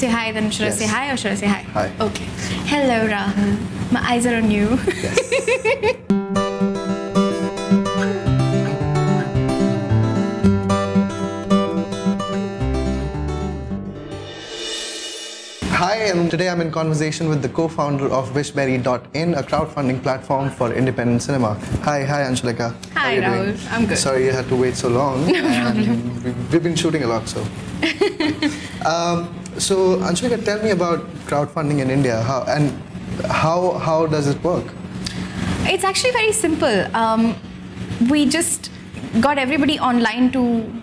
say hi, then should I say hi or should I say hi? Hi. Okay. Hello, Rahul. My eyes are on you. Yes. Hi, and today I'm in conversation with the co-founder of Whispery.in, a crowdfunding platform for independent cinema. Hi, Anshulika. Hi, Rahul. I'm good. Sorry you had to wait so long. No problem. We've been shooting a lot, so. So, Anshulika, tell me about crowdfunding in India. How does it work? It's actually very simple. We just got everybody online to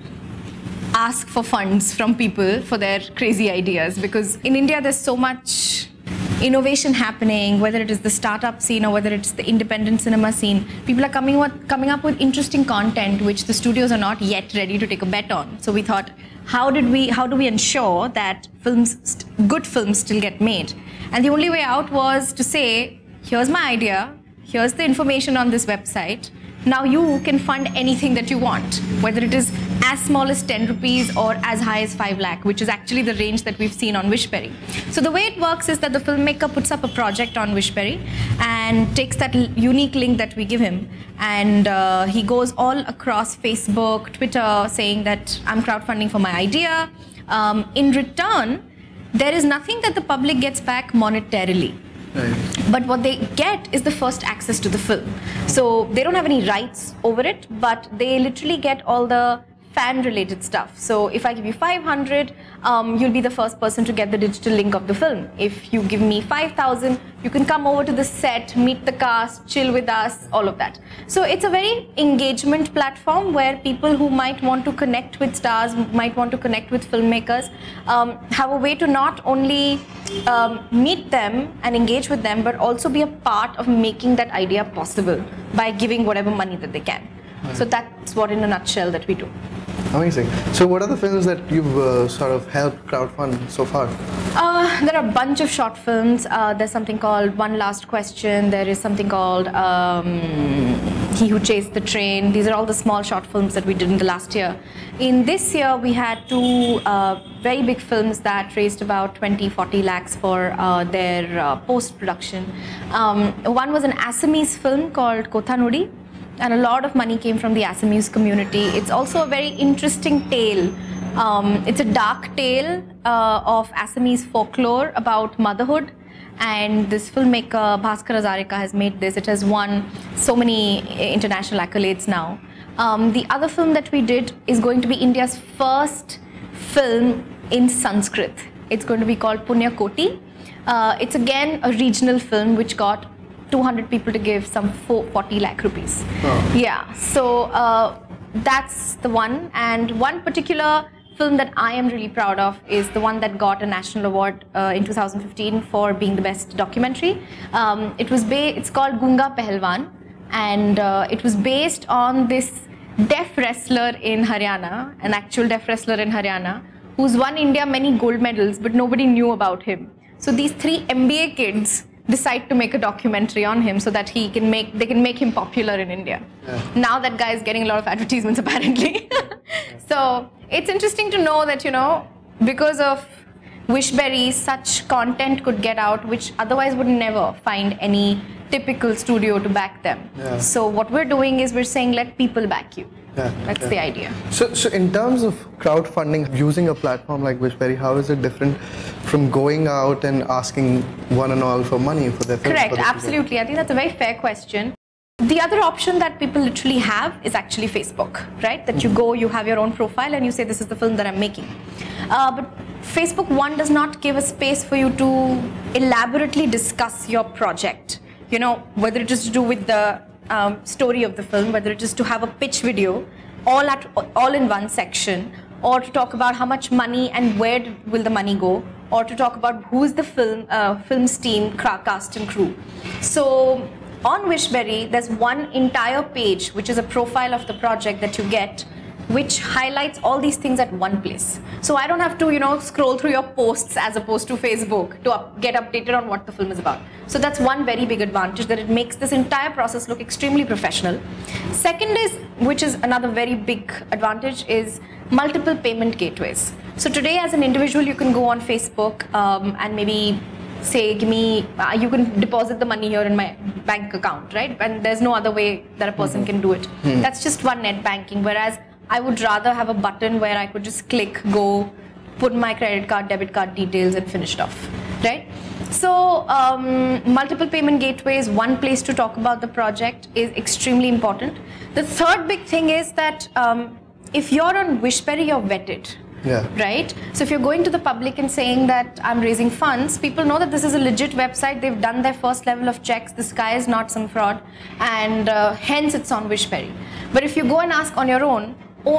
ask for funds from people for their crazy ideas, because in India there's so much innovation happening, whether it is the startup scene or whether it's the independent cinema scene. People are coming up with interesting content which the studios are not yet ready to take a bet on. So we thought, how do we ensure that good films still get made? And the only way out was to say, here's my idea, here's the information on this website. Now you can fund anything that you want, whether it is as small as 10 rupees or as high as 5 lakh, which is actually the range that we've seen on Whispery. So the way it works is that the filmmaker puts up a project on Whispery and takes that unique link that we give him, and he goes all across Facebook, Twitter, saying that I'm crowdfunding for my idea. In return, there is nothing that the public gets back monetarily. Right. But what they get is the first access to the film. So they don't have any rights over it, but they literally get all the fan-related stuff. So if I give you 500, you'll be the first person to get the digital link of the film. If you give me 5,000, you can come over to the set, meet the cast, chill with us, all of that. So it's a very engagement platform where people who might want to connect with stars, might want to connect with filmmakers, have a way to not only meet them and engage with them, but also be a part of making that idea possible by giving whatever money that they can. Right. So that's what, in a nutshell, that we do. Amazing. So what are the films that you've sort of helped crowdfund so far? There are a bunch of short films. There's something called One Last Question. There is something called He Who Chased the Train. These are all the small short films that we did in the last year. In this year, we had two very big films that raised about 20-40 lakhs for their post-production. One was an Assamese film called Kothanudi, and a lot of money came from the Assamese community. It's also a very interesting tale. It's a dark tale of Assamese folklore about motherhood. And this filmmaker, Bhaskar Hazarika, has made this. It has won so many international accolades now. The other film that we did is going to be India's first film in Sanskrit. It's going to be called Punya Koti. It's again a regional film which got 200 people to give some 40 lakh rupees. Oh. Yeah, so that's the one. And one particular film that I am really proud of is the one that got a national award in 2015 for being the best documentary. It's called Gunga Pehelwan, and it was based on this deaf wrestler in Haryana, an actual deaf wrestler in Haryana, who's won India many gold medals, but nobody knew about him. So these three MBA kids decide to make a documentary on him so that they can make him popular in India. Yeah. Now that guy is getting a lot of advertisements apparently. So it's interesting to know that, you know, because of Wishberry, such content could get out which otherwise would never find any typical studio to back them. Yeah. So what we're doing is we're saying, let people back you. Yeah, that's the idea. So in terms of crowdfunding, using a platform like Whispery, how is it different from going out and asking one and all for money for their film? Correct, absolutely. I think that's a very fair question. The other option that people literally have is actually Facebook, right? That you go, you have your own profile and you say, this is the film that I'm making. But Facebook, one, does not give a space for you to elaborately discuss your project. You know, whether it is to do with the story of the film, whether it is to have a pitch video all in one section, or to talk about how much money and where will the money go, or to talk about who's the film's team, cast and crew. So on Wishberry, there's one entire page which is a profile of the project that you get, which highlights all these things at one place. So I don't have to, scroll through your posts as opposed to Facebook to get updated on what the film is about. So that's one very big advantage, that it makes this entire process look extremely professional. Second is, which is another very big advantage, is multiple payment gateways. So today as an individual, you can go on Facebook and maybe say, give me, you can deposit the money here in my bank account, right? And there's no other way that a person can do it. That's just one net banking, whereas I would rather have a button where I could just click, go, put my credit card, debit card details and finish it off, right? So multiple payment gateways, one place to talk about the project is extremely important. The third big thing is that if you're on Whispery, you're vetted. Yeah. Right? So if you're going to the public and saying that I'm raising funds, people know that this is a legit website, they've done their first level of checks, this guy is not some fraud, and hence it's on Whispery. But if you go and ask on your own,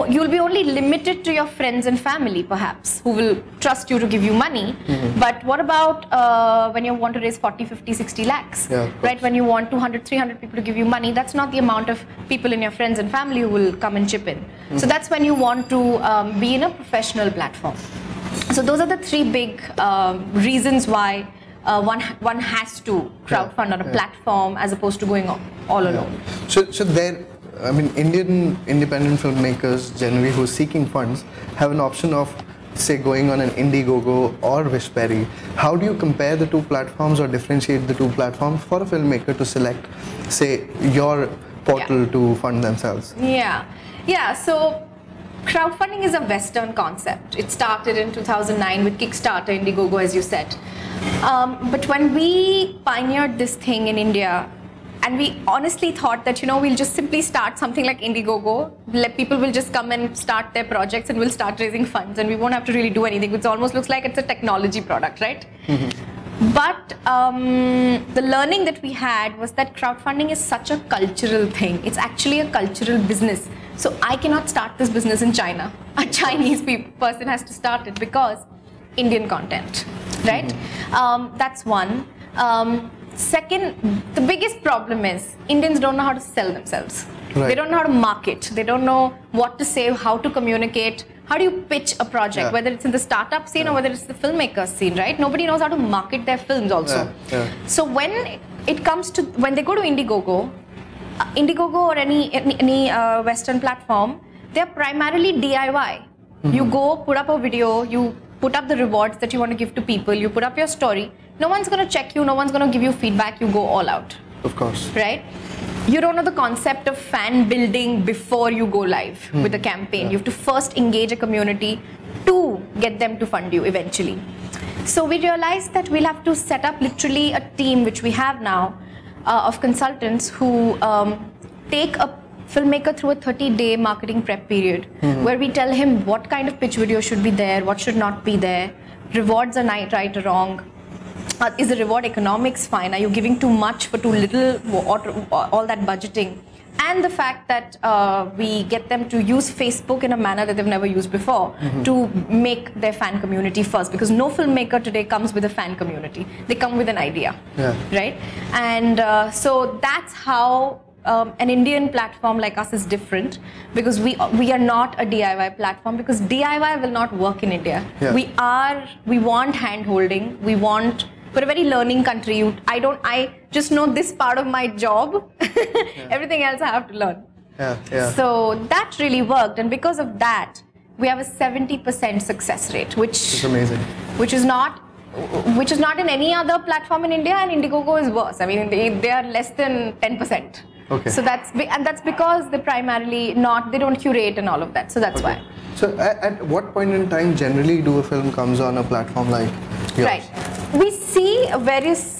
you'll be only limited to your friends and family perhaps, who will trust you to give you money. But what about when you want to raise 40, 50, 60 lakhs, right? When you want 200, 300 people to give you money, that's not the amount of people in your friends and family who will come and chip in. So that's when you want to be in a professional platform. So those are the three big reasons why one has to crowdfund on a platform as opposed to going all alone. So there, I mean, Indian independent filmmakers generally who are seeking funds have an option of, say, going on an Indiegogo or Whispery. How do you compare the two platforms or differentiate the two platforms for a filmmaker to select, say, your portal to fund themselves? Yeah, so crowdfunding is a Western concept. It started in 2009 with Kickstarter, Indiegogo, as you said. But when we pioneered this thing in India, and we honestly thought that, we'll just simply start something like Indiegogo, people will just come and start their projects and we'll start raising funds and we won't have to really do anything. It almost looks like it's a technology product, right? But the learning that we had was that crowdfunding is such a cultural thing. It's actually a cultural business. So I cannot start this business in China. A Chinese person has to start it because Indian content, right? That's one. Second, the biggest problem is Indians don't know how to sell themselves. Right. They don't know how to market. They don't know what to say, how to communicate. How do you pitch a project, whether it's in the startup scene or whether it's the filmmaker scene, right? Nobody knows how to market their films also. So when it comes to, when they go to Indiegogo or any Western platform, they're primarily DIY. You go, put up a video, you put up the rewards that you want to give to people, you put up your story. No one's going to check you, no one's going to give you feedback, you go all out. Of course. Right? You don't know the concept of fan building before you go live with a campaign. You have to first engage a community to get them to fund you eventually. So we realized that we'll have to set up literally a team, which we have now, of consultants who take a filmmaker through a 30-day marketing prep period, where we tell him what kind of pitch video should be there, what should not be there, rewards are right or wrong. Is the reward economics fine? Are you giving too much for too little? All that budgeting. And the fact that we get them to use Facebook in a manner that they've never used before to make their fan community first. Because no filmmaker today comes with a fan community. They come with an idea, right? And so that's how an Indian platform like us is different, because we are not a DIY platform, because DIY will not work in India. We want hand holding. We're a very learning country. I just know this part of my job. Everything else I have to learn. So that really worked, and because of that, we have a 70% success rate, which is amazing. Which is not in any other platform in India, and Indiegogo is worse. I mean, they are less than 10%. Okay. So that's because they primarily they don't curate and all of that. So that's why. So at what point in time generally do a film comes on a platform like yours? Right. We see various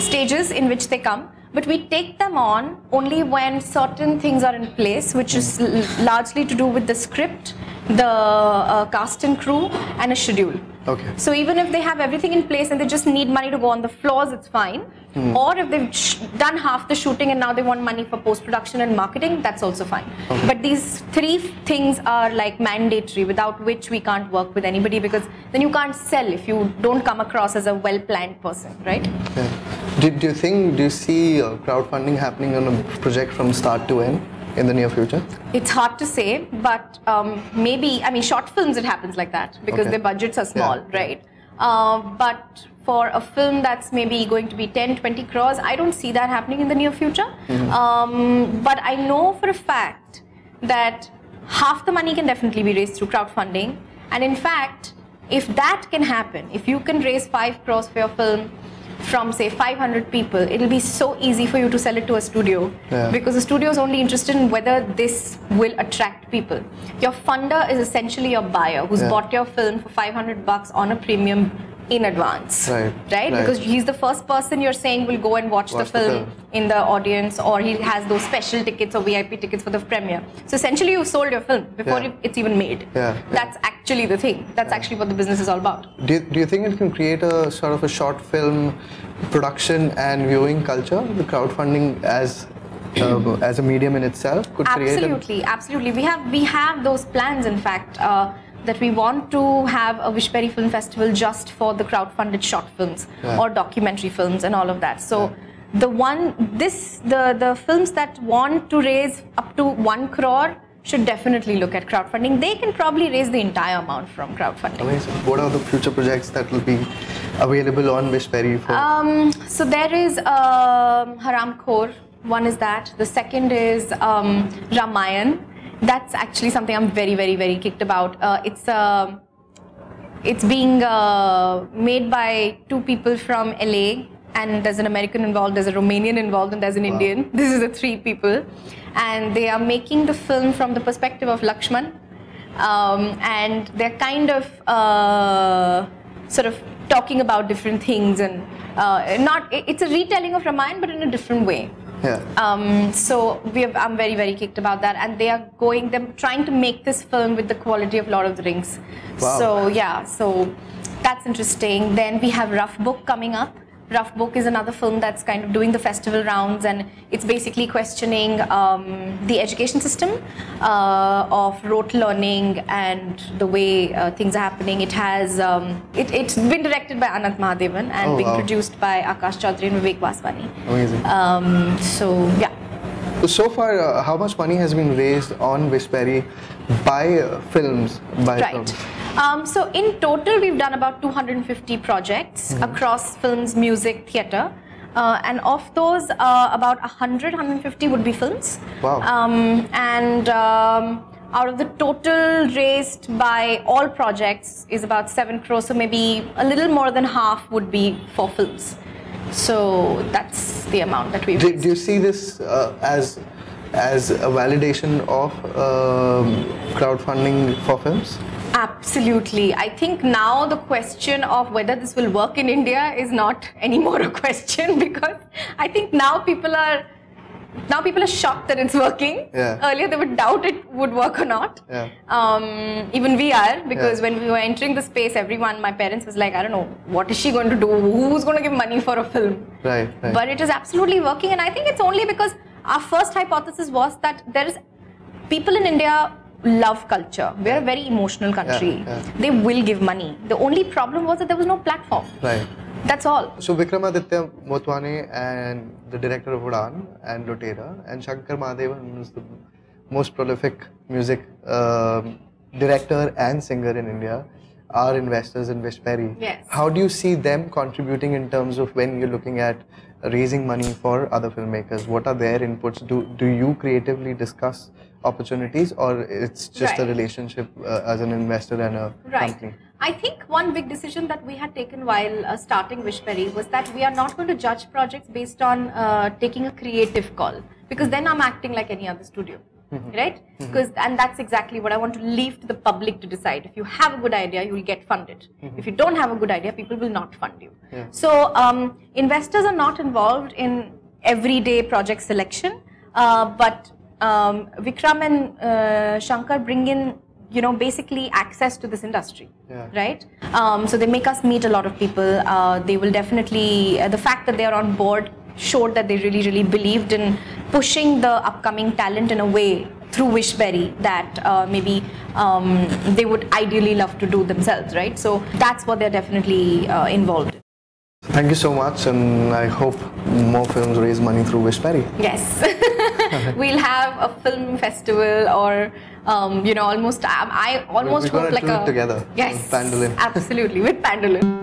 stages in which they come, but we take them on only when certain things are in place, which is largely to do with the script, the cast and crew, and a schedule. Okay. So even if they have everything in place and they just need money to go on the floors, it's fine. Or if they've done half the shooting and now they want money for post-production and marketing, that's also fine. Okay. But these three things are like mandatory, without which we can't work with anybody, because then you can't sell if you don't come across as a well-planned person, right? Yeah. Do you see crowdfunding happening on a project from start to end? in the near future? It's hard to say, but maybe, I mean, short films, it happens like that because their budgets are small, right? But for a film that's maybe going to be 10, 20 crores, I don't see that happening in the near future. But I know for a fact that half the money can definitely be raised through crowdfunding. And in fact, if that can happen, if you can raise 5 crores for your film from say 500 people, it'll be so easy for you to sell it to a studio because the studio is only interested in whether this will attract people. Your funder is essentially your buyer who's bought your film for $500 on a premium in advance, right? Because he's the first person you're saying will go and watch the film in the audience, or he has those special tickets or VIP tickets for the premiere. So essentially you've sold your film before it's even made. That's actually the thing. That's actually what the business is all about. Do you think it can create a sort of a short film production and viewing culture? The crowdfunding as a medium in itself could create absolutely. We have those plans, in fact, that we want to have a Whispery Film Festival just for the crowdfunded short films or documentary films and all of that. So the films that want to raise up to 1 crore should definitely look at crowdfunding. They can probably raise the entire amount from crowdfunding. Amazing. What are the future projects that will be available on Whispery? So there is Haram Khor. One is that. The second is Ramayan. That's actually something I'm very, very, very kicked about. It's being made by 2 people from LA, and there's an American involved, there's a Romanian involved, and there's an Indian. This is the 3 people, and they are making the film from the perspective of Lakshman, and they're kind of sort of talking about different things, and it's a retelling of Ramayana, but in a different way. So I'm very, very kicked about that, and they're trying to make this film with the quality of Lord of the Rings. So so that's interesting. Then we have Rough Book coming up. Rough Book is another film that's kind of doing the festival rounds, and it's basically questioning the education system of rote learning and the way things are happening. It has it's been directed by Anant Mahadevan and being produced by Akash Chaudhary and Vivek Vaswani. Amazing. So far, how much money has been raised on Whispery by films? So in total, we've done about 250 projects across films, music, theatre. And of those, about 150 would be films. And out of the total raised by all projects is about 7 crores. So maybe a little more than half would be for films. So that's the amount that we've raised. Do you see this as a validation of crowdfunding for films? Absolutely. I think now the question of whether this will work in India is not anymore a question, because I think now people are shocked that it's working. Earlier they would doubt it would work or not. Even we are, because when we were entering the space, my parents was like, I don't know, what is she going to do? Who's going to give money for a film? But it is absolutely working, and I think it's only because our first hypothesis was that there is people in India love culture. We're a very emotional country. They will give money. The only problem was that there was no platform. That's all. So Vikramaditya Motwane and the director of Udaan and Lotera, and Shankar Mahadevan is the most prolific music director and singer in India, are investors in Whispery. How do you see them contributing in terms of when you're looking at raising money for other filmmakers? What are their inputs? Do you creatively discuss opportunities, or it's just a relationship as an investor and a company? I think one big decision that we had taken while starting Whispery was that we are not going to judge projects based on taking a creative call, because then I'm acting like any other studio. Right? And that's exactly what I want to leave to the public to decide. If you have a good idea, you will get funded. If you don't have a good idea, people will not fund you. So investors are not involved in everyday project selection, but Vikram and Shankar bring in, basically access to this industry, right? So they make us meet a lot of people. They will definitely, the fact that they are on board showed that they really, really believed in pushing the upcoming talent in a way through Whispery that maybe they would ideally love to do themselves, right? So that's what they're definitely involved in. Thank you so much, and I hope more films raise money through Whispery. Yes. we'll have a film festival or I almost We're hope gonna like do a it together. yes, with Pandolin. absolutely with Pandolin.